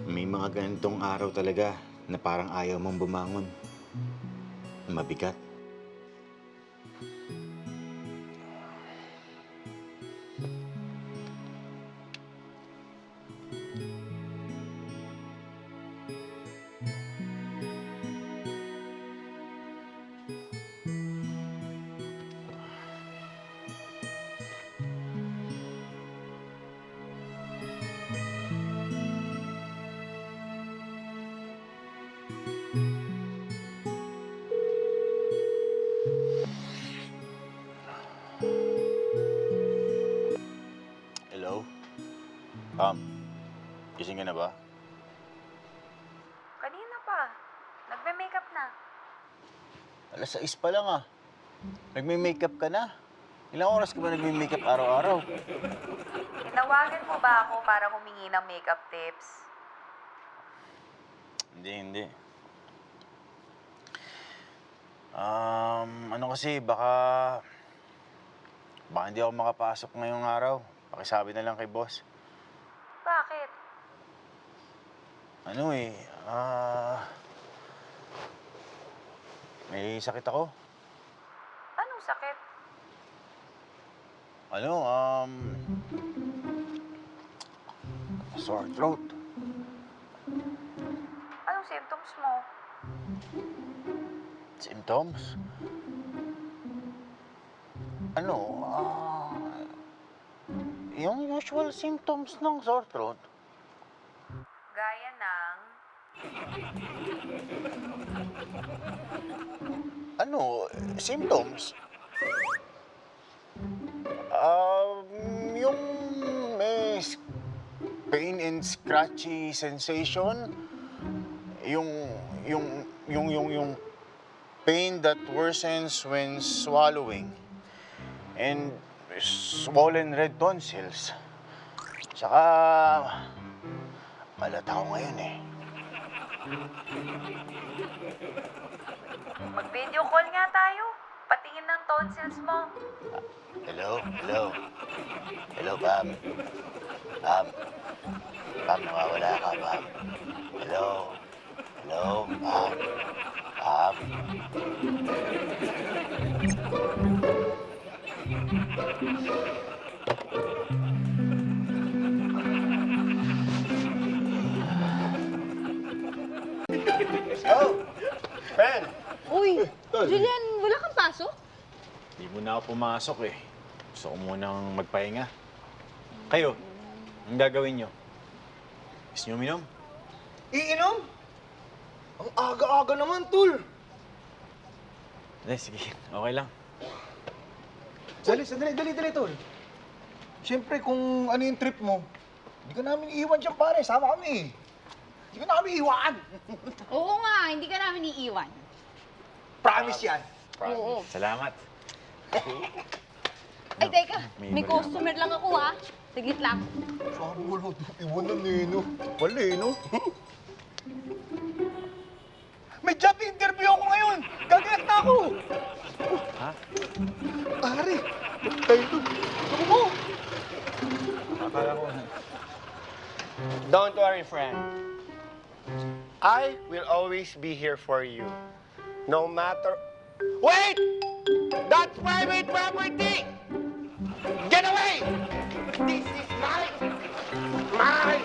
May mga ganitong araw talaga na parang ayaw mong bumangon. Mabigat. Hello? Gising ka na ba? Kanina pa. Nagme-makeup na. Alas 6 pa lang ah. Nagme-makeup ka na? Ilang oras ka ba nagme-makeup araw-araw? Tinawagan mo ba ako para humingi ng makeup tips? Hindi. Ano kasi, baka hindi ako makapasok ngayong araw. Pakisabi na lang kay boss. Bakit? May sakit ako. Anong sakit? Sore throat. Anong symptoms mo? Symptoms? Yung usual symptoms ng sore throat. Gaya ng... Symptoms? Yung may pain and scratchy sensation, yung pain that worsens when swallowing, and swollen red tonsils. Tsaka, malat ako ngayon eh. Mag-video call nga tayo. Patingin ng tonsils mo. Hello, Pam. Pam, nawawala ka, Pam. Hello, Pam. Oh, friend. Uy, Julian, wala kang pasok? Hindi mo na ako pumasok eh. Gusto ko munang magpahinga. Kayo, ang gagawin nyo? Gusto nyo uminom? Iinom? Ang aga-aga naman, tol. Sige, okay lang. Dali, tol. Siyempre, kung ano yung trip mo, hindi ka namin iiwan dyan, pare. Sama kami. Hindi ka namin iiwan. Oo nga, hindi ka namin iiwan. Promise yan. Oo. Salamat. Ay, teka, may May customer lang ako ha. Tigit lang. Sabi ko lang, iwan na Nino. Mali, no? May job interview ako ngayon. Gagayak na ako. Ha? Pare, tayo doon. Ako mo. Akala ko. Don't worry, friend. I will always be here for you. No matter... Wait! That's private property! Get away! This is mine! Mine!